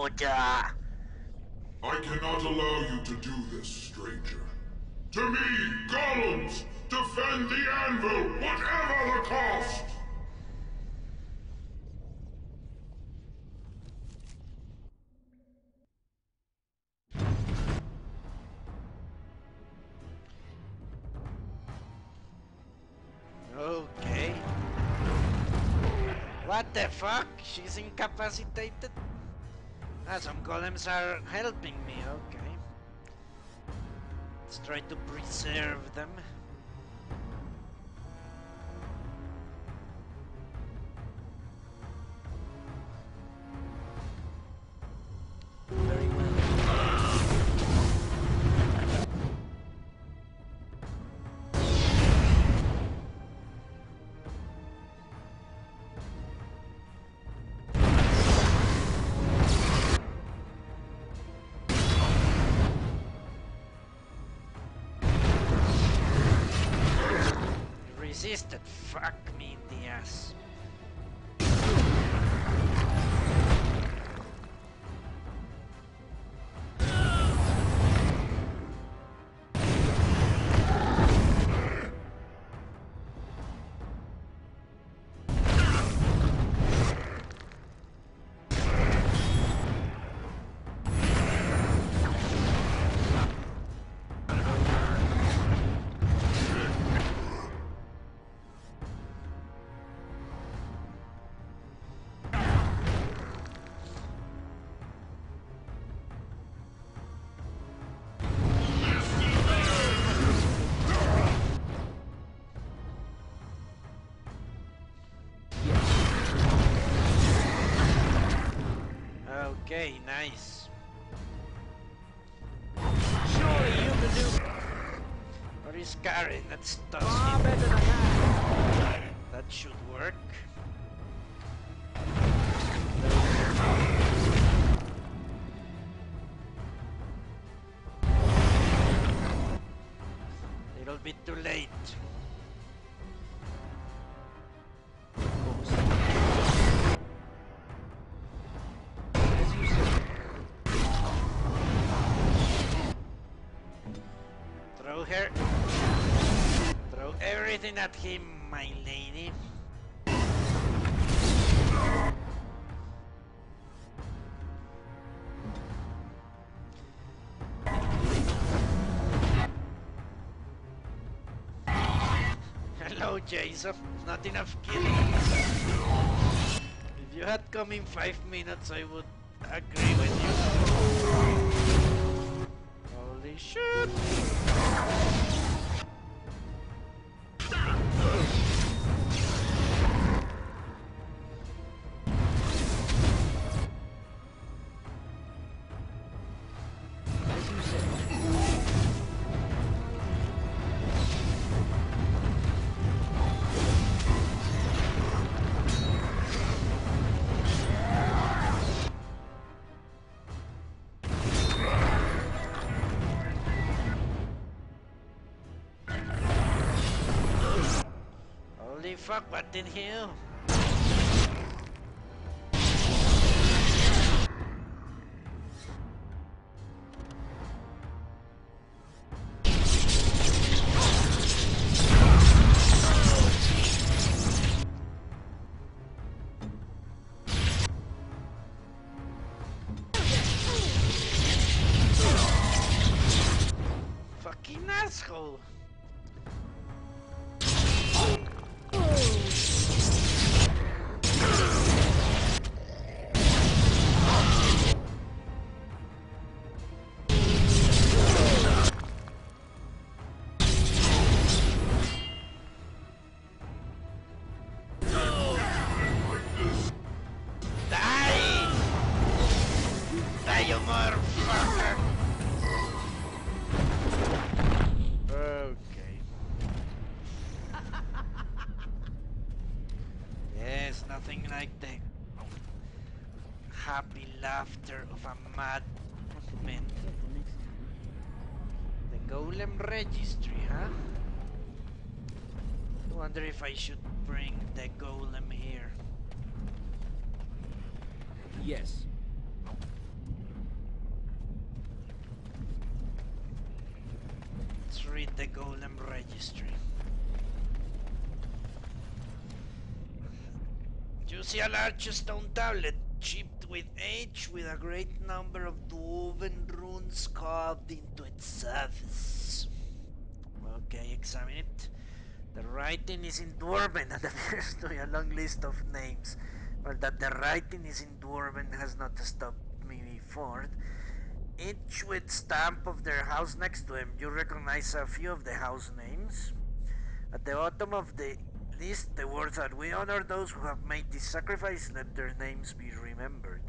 order. I cannot allow you to do this, stranger. To me, golems! Defend the anvil, whatever the cost! Okay. What the fuck? She's incapacitated? Ah, some golems are helping me, okay. Let's try to preserve them. Very well. Resisted. Fuck me in the ass. Okay, nice. Surely you can do What is Karen? That stuff. far better than that. That should work. Little bit too late. As you say. Throw her. Throw everything at him, my lady. Hello, Jason. Not enough killing. If you had come in 5 minutes, I would agree with you. Holy shit! As you say. Holy fuck, what did he do? Fucking asshole! Die! Die, you motherfucker! Okay. Yes, nothing like the happy laughter of a mad man. The golem registry, huh? I wonder if I should bring the golem here. Yes. golem registry. You see a large stone tablet chipped with H with a great number of dwarven runes carved into its surface. Okay, examine it. The writing is in Dwarven and appears to be a long list of names. Well, that the writing is in Dwarven has not stopped me before. Each with stamp of their house next to him. You recognize a few of the house names. At the bottom of the list, the words are, "We honor those who have made this sacrifice, let their names be remembered."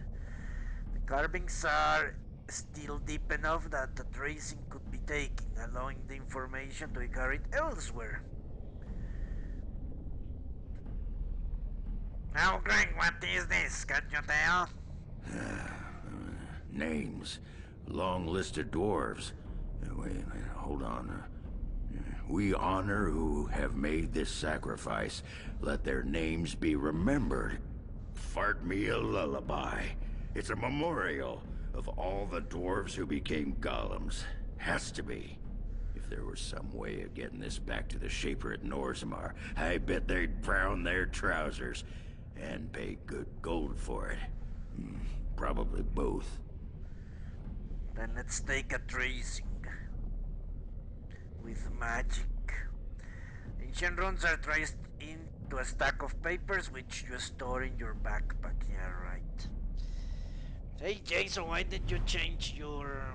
The carvings are still deep enough that the tracing could be taken, allowing the information to be carried elsewhere. Now, Greg, what is this? Can you tell? Names. Long list of dwarves. Wait a minute, hold on. We honor who have made this sacrifice. Let their names be remembered. Fart me a lullaby. It's a memorial of all the dwarves who became golems. Has to be. If there was some way of getting this back to the Shaper at Norzamar, I bet they'd brown their trousers. And pay good gold for it. Probably both. Then let's take a tracing. With magic. Ancient runes are traced into a stack of papers which you store in your backpack. Yeah, right. Hey Jason, why did you change your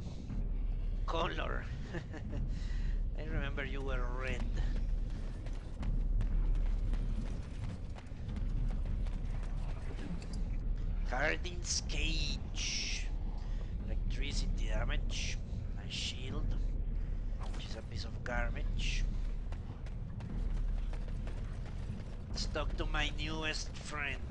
color? I remember you were red. Hardin's cage. Electricity damage. A shield. Which is a piece of garbage. Let's talk to my newest friend.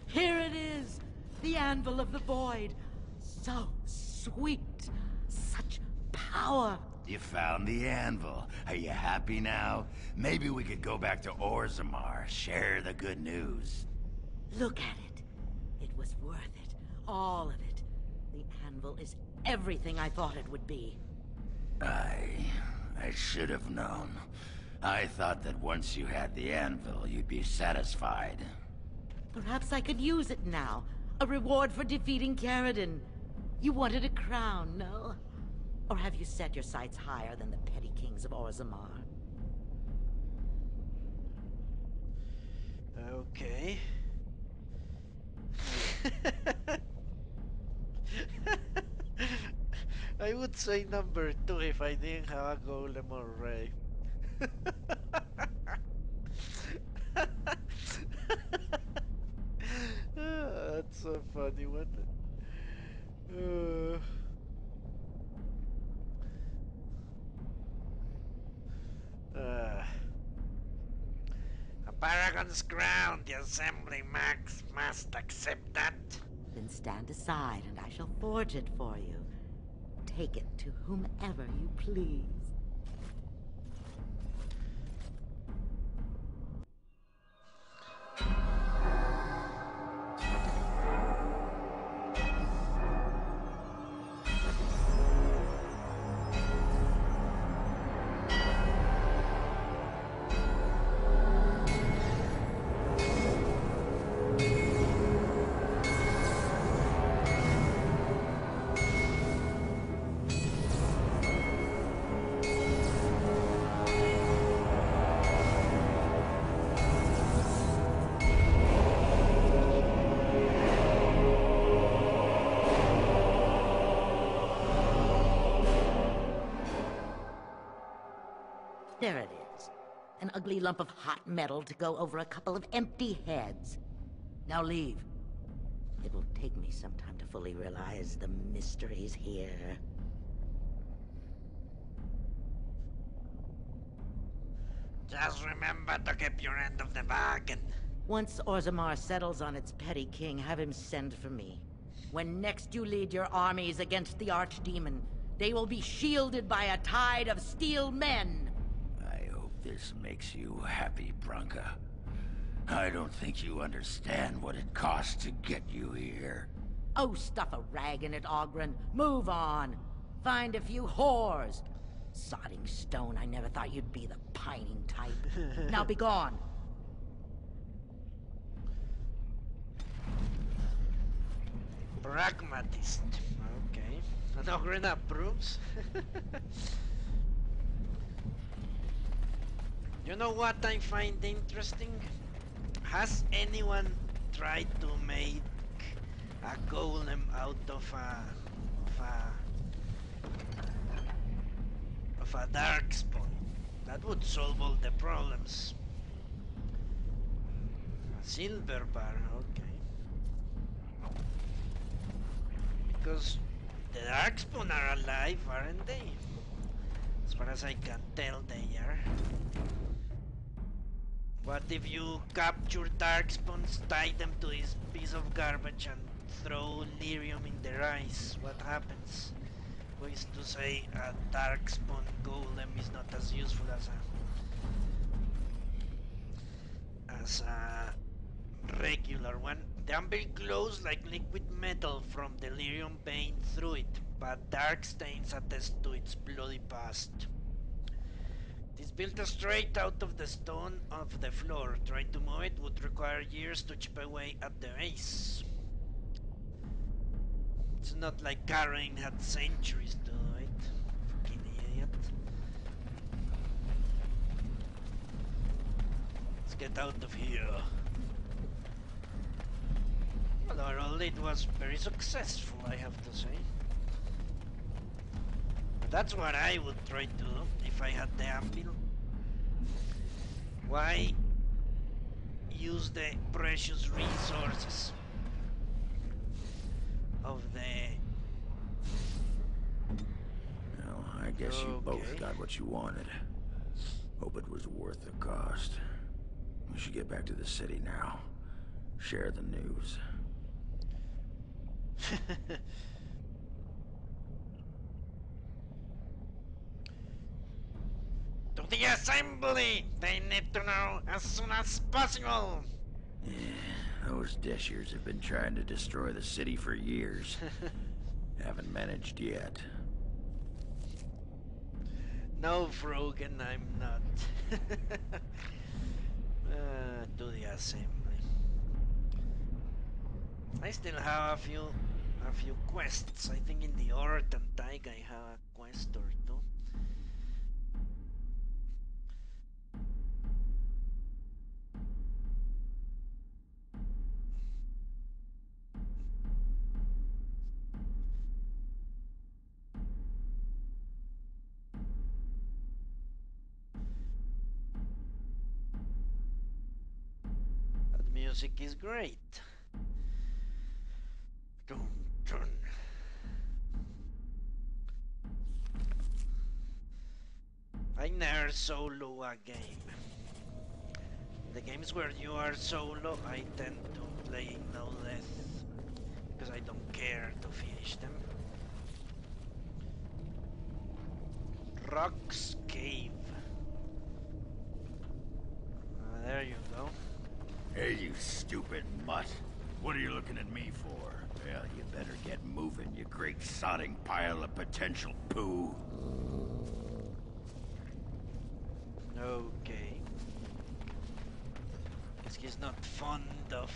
Here it is! The Anvil of the Void. So sweet. Such power. You found the anvil. Are you happy now? Maybe we could go back to Orzammar, share the good news. Look at it. It was worth it. All of it. The Anvil is everything I thought it would be. I should have known. I thought that once you had the anvil, you'd be satisfied. Perhaps I could use it now. A reward for defeating Caradon. You wanted a crown, no? Or have you set your sights higher than the petty kings of Orzammar? Okay. I would say number 2 if I didn't have a golem already. That's a funny one. A paragon's crown, the assembly mags must accept that. Then stand aside and I shall forge it for you. Take it to whomever you please. There it is. An ugly lump of hot metal to go over a couple of empty heads. Now leave. It will take me some time to fully realize the mysteries here. Just remember to keep your end of the bargain. Once Orzammar settles on its petty king, have him send for me. When next you lead your armies against the archdemon, they will be shielded by a tide of steel men. I hope this makes you happy, Branka. I don't think you understand what it costs to get you here. Oh, stuff a rag in it, Ogren. Move on. Find a few whores. Sodding stone, I never thought you'd be the pining type. Now be gone. Pragmatist. Okay. And Ogren approves. You know what I find interesting? Has anyone tried to make a golem out of a darkspawn? That would solve all the problems. A silver bar, okay. Because the darkspawn are alive, aren't they? As far as I can tell, they are. What if you capture darkspawns, tie them to this piece of garbage and throw lyrium in their eyes? What happens? Who is to say a darkspawn golem is not as useful as a regular one? The amber glows like liquid metal from the lyrium vein through it, but dark stains attest to its bloody past. It is built straight out of the stone of the floor. Trying to move it would require years to chip away at the base. It's not like Karen had centuries to do it. Fucking idiot. Let's get out of here. Well, overall it was very successful, I have to say. That's what I would try to do if I had the anvil. Why use the precious resources of the... Well, I guess you both got what you wanted. Hope it was worth the cost. We should get back to the city now. Share the news. To the assembly! They need to know as soon as possible! Yeah, those Deshirs have been trying to destroy the city for years. Haven't managed yet. No, Frogan, I'm not. To the assembly. I still have a few quests. I think in the Ort and Taig I have a quest or two. That music is great. Dun, dun. I never solo a game. The games where you are solo, I tend to play no death because I don't care to finish them. Rock's Cave. There you go. Hey, you stupid mutt. What are you looking at me for? Well, you better get moving, you great sodding pile of potential poo. Okay. Guess he's not fond of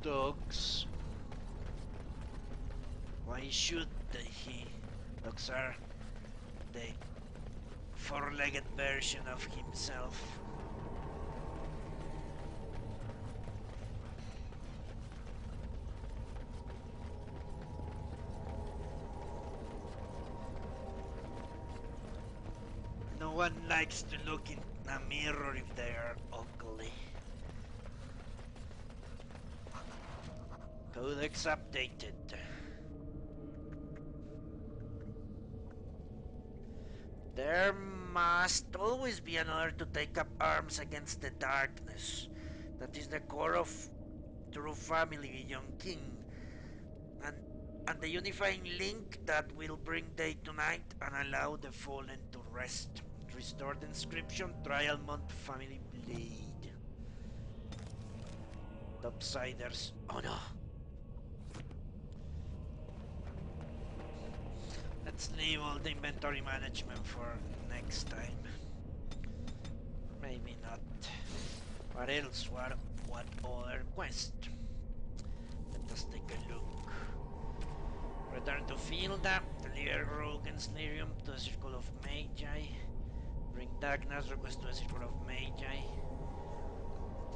dogs. Why should he? Dogs are the four-legged version of himself. No one likes to look in a mirror if they are ugly. Codex updated. There must always be another to take up arms against the darkness. That is the core of true family beyond king. And the unifying link that will bring day to night and allow the fallen to rest. Restore the inscription, Trialmont Family Blade. Topsiders. Oh no. Let's leave all the inventory management for next time. Maybe not. What else? What other quest? Let us take a look. Return to Fielda. Deliver Rogue and Slirium to the Circle of Magi. Bring Dagna's request to the Circle of Magi.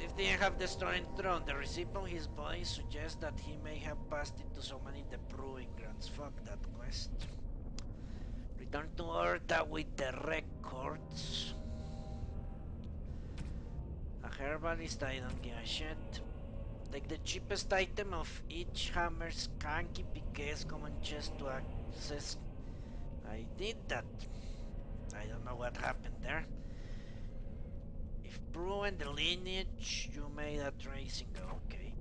If they have the stolen throne, the receipt on his body suggests that he may have passed it to someone in the Proving Grounds. Fuck that quest. Return to Orta with the records. A herbalist, I don't give a shit. Take the cheapest item of each hammer's Kanki Piquet's common chest to access. I did that. I don't know what happened there. If proven the lineage, you made a tracing. Okay.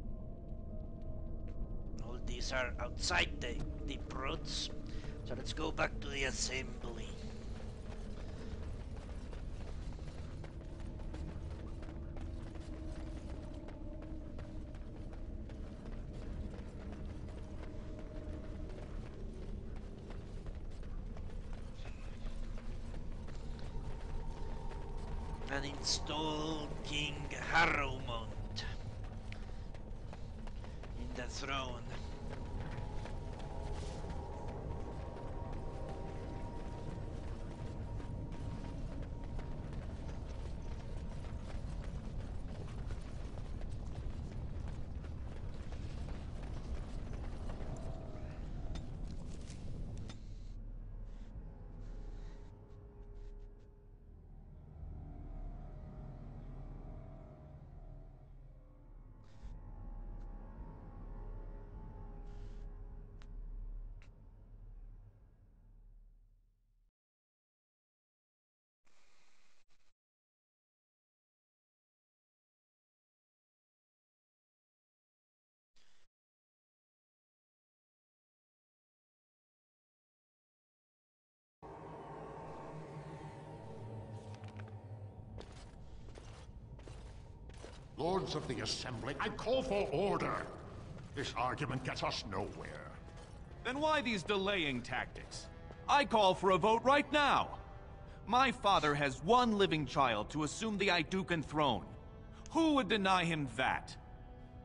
All these are outside the deep roads. So let's go back to the assembly. And install King Harrowmont in the throne. Lords of the Assembly, I call for order. This argument gets us nowhere. Then why these delaying tactics? I call for a vote right now. My father has one living child to assume the Idukan throne. Who would deny him that?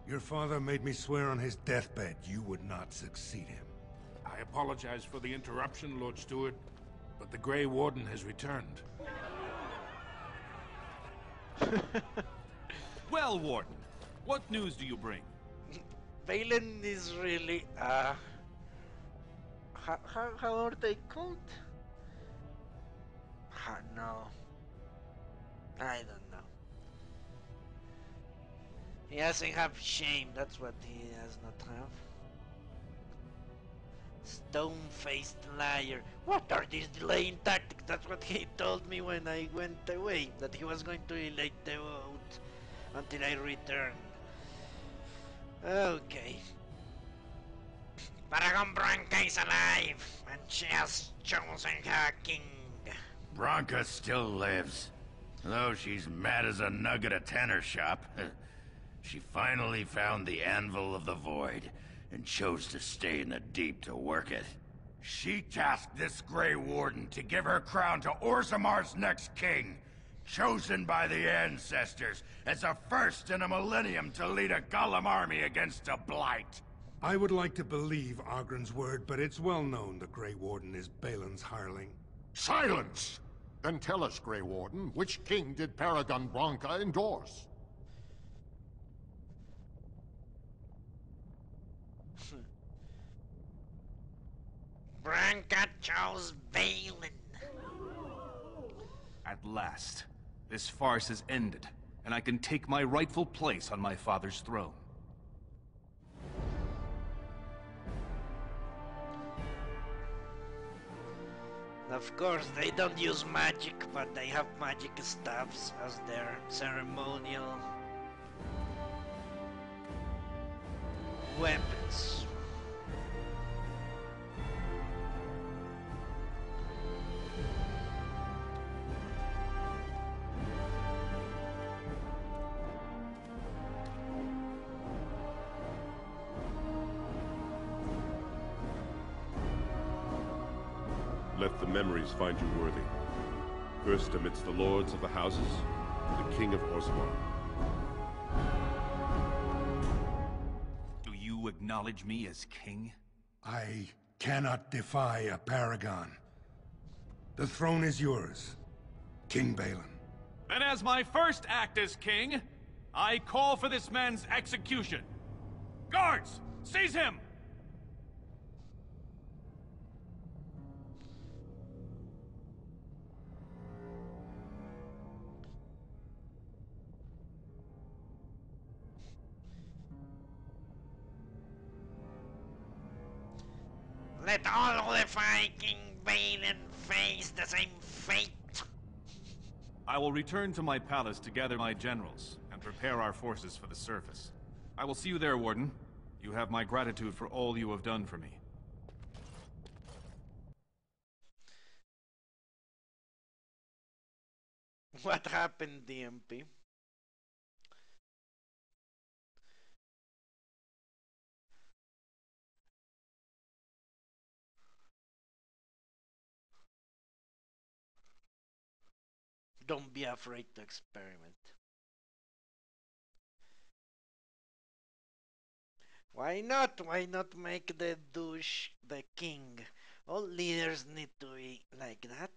Your father made me swear on his deathbed you would not succeed him. I apologize for the interruption, Lord Steward, but the Grey Warden has returned. Well, Warden, what news do you bring? Valen is really how are they called? No, I don't know. He doesn't have shame, that's what he does not have. Stone-faced liar. What are these delaying tactics? That's what he told me when I went away, that he was going to delay the vote until I return. Okay. Paragon Branca is alive, and she has chosen her king. Branca still lives. Though she's mad as a nug at a tanner shop. She finally found the Anvil of the Void, and chose to stay in the deep to work it. She tasked this Grey Warden to give her crown to Orzamar's next king, chosen by the ancestors as a first in a millennium to lead a Golem army against a blight. I would like to believe Ogren's word, but it's well known the Grey Warden is Balin's hireling. Silence! Then tell us, Grey Warden, which king did Paragon Branca endorse? Branca chose Valen. At last, this farce has ended, and I can take my rightful place on my father's throne. Of course, they don't use magic, but they have magic staffs as their ceremonial weapons. let the memories find you worthy. First amidst the lords of the houses, the King of Orzammar. Do you acknowledge me as king? I cannot defy a paragon. The throne is yours, King Balin. Then as my first act as king, I call for this man's execution. Guards, seize him! Let all who defy King Balin face the same fate. I will return to my palace to gather my generals and prepare our forces for the surface. I will see you there, Warden. You have my gratitude for all you have done for me. What happened, DMP? Don't be afraid to experiment. Why not? Why not make the douche the king? All leaders need to be like that.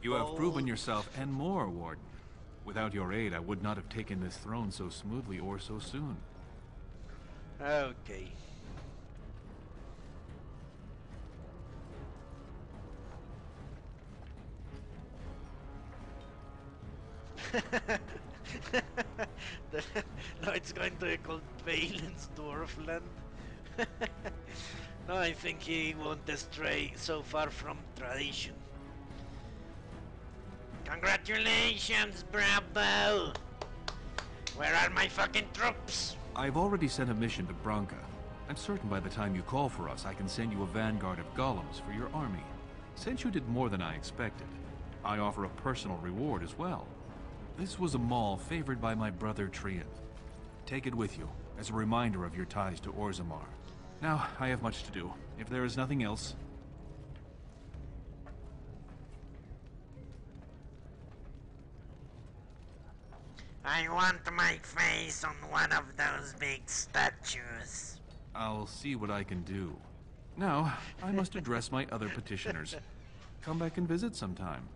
You have proven yourself and more, Warden. Without your aid, I would not have taken this throne so smoothly or so soon. Okay. No, it's going to be called Balin's Dwarfland. No, I think he won't stray so far from tradition. Congratulations, bravo! Where are my fucking troops? I've already sent a mission to Branca. I'm certain by the time you call for us, I can send you a vanguard of golems for your army. Since you did more than I expected, I offer a personal reward as well. This was a mall favored by my brother Triumph. Take it with you, as a reminder of your ties to Orzammar. Now, I have much to do. If there is nothing else... I want my face on one of those big statues. I'll see what I can do. Now, I must address my other petitioners. Come back and visit sometime.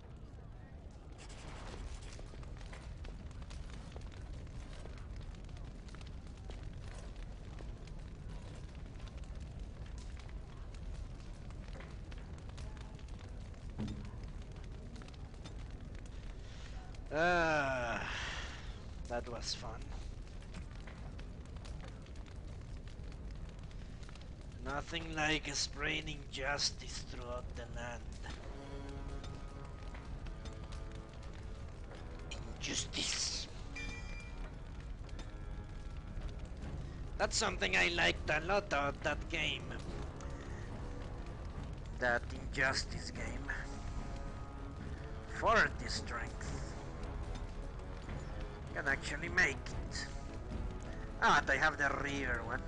That was fun. Nothing like spreading justice throughout the land. Injustice. That's something I liked a lot about that game. That Injustice game. 40 strength. Can actually make it. Ah, but I have the rear one.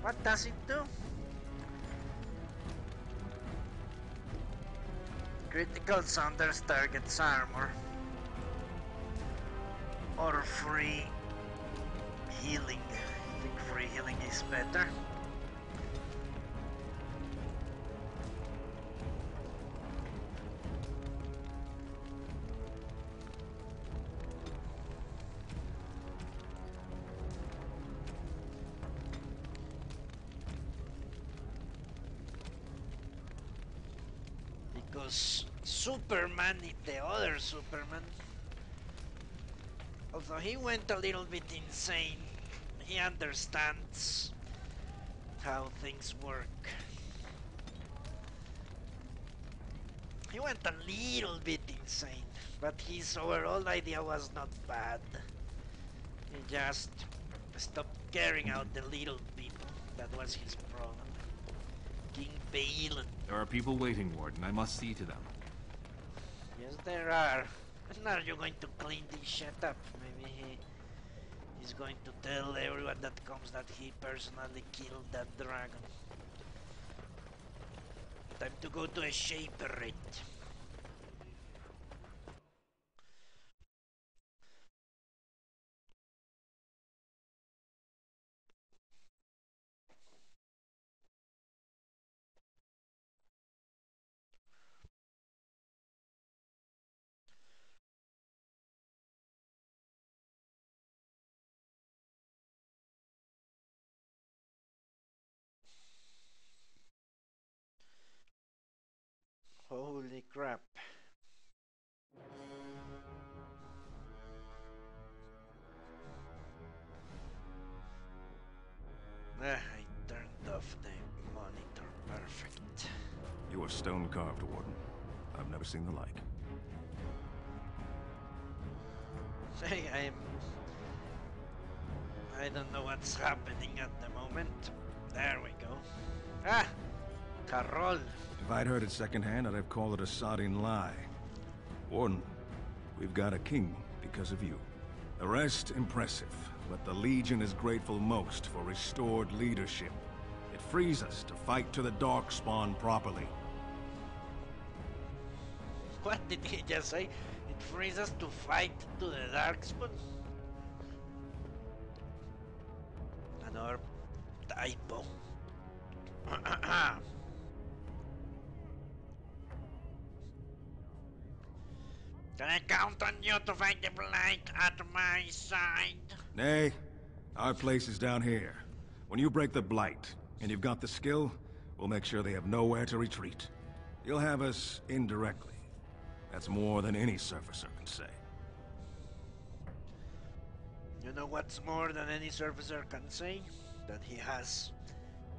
What does it do? Critical Saunders targets armor. Or free healing. I think free healing is better. Superman, the other Superman, although he went a little bit insane, he understands how things work. He went a little bit insane, but his overall idea was not bad. He just stopped caring about the little people. That was his problem. King Balin. There are people waiting, Warden. I must see to them. Yes, there are. And now you're going to clean this shit up. Maybe He's going to tell everyone that comes that he personally killed that dragon. Time to go to a shaper it. Holy crap. I turned off the monitor. Perfect. You are stone carved, Warden. I've never seen the like. Say, I don't know what's happening at the moment. There we go. Ah! Carol! If I'd heard it secondhand, I'd have called it a sodding lie. Warden, we've got a king because of you. The rest, impressive, but the Legion is grateful most for restored leadership. It frees us to fight to the Darkspawn properly. What did he just say? It frees us to fight to the Darkspawn? Another typo. Can I count on you to fight the Blight at my side? Nay, our place is down here. When you break the Blight, and you've got the skill, we'll make sure they have nowhere to retreat. You'll have us indirectly. That's more than any surfacer can say. You know what's more than any surfacer can say? That he has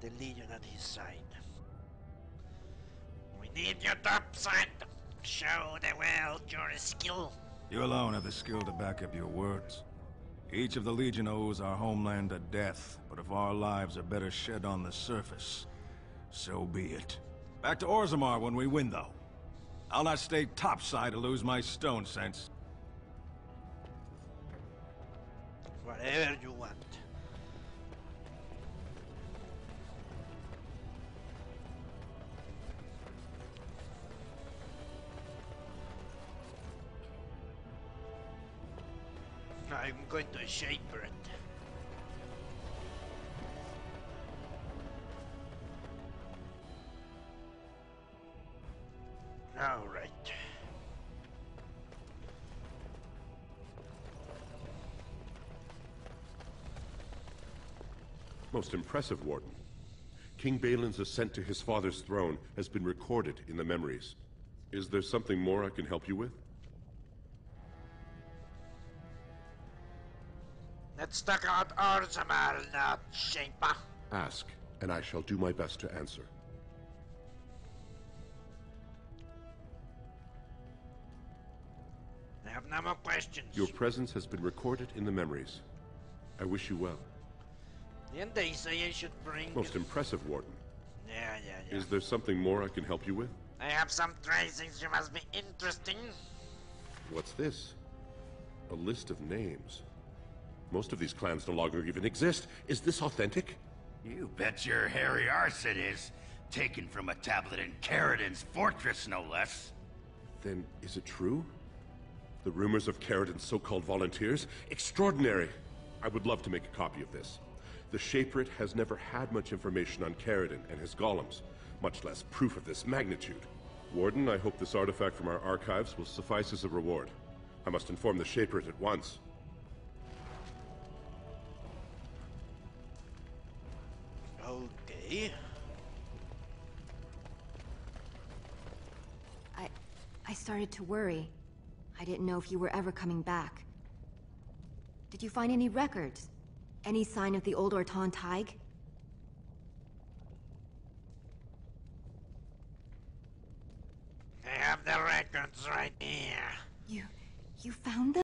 the Legion at his side. We need you topside. Show the world your skill. You alone have the skill to back up your words. Each of the Legion owes our homeland a death, but if our lives are better shed on the surface, so be it. Back to Orzammar when we win, though. I'll not stay topside to lose my stone sense. Whatever you want. I'm going to shaper it. All right. Most impressive, Warden. King Balin's ascent to his father's throne has been recorded in the memories. Is there something more I can help you with? Let's talk about Orzammar, not Shaper. Ask, and I shall do my best to answer. I have no more questions. Your presence has been recorded in the memories. I wish you well. Didn't they say I should bring... Most impressive, Warden. Yeah. Is there something more I can help you with? I have some tracings you must be interesting. What's this? A list of names. Most of these clans no longer even exist. Is this authentic? You bet your hairy arse it is. Taken from a tablet in Caridin's fortress, no less. Then is it true? The rumors of Caridin's so-called volunteers? Extraordinary! I would love to make a copy of this. The Shaperate has never had much information on Caridin and his golems, much less proof of this magnitude. Warden, I hope this artifact from our archives will suffice as a reward. I must inform the Shaperate at once. Okay. I started to worry. I didn't know if you were ever coming back. Did you find any records? Any sign of the old Orton Tig? I have the records right here. You found them?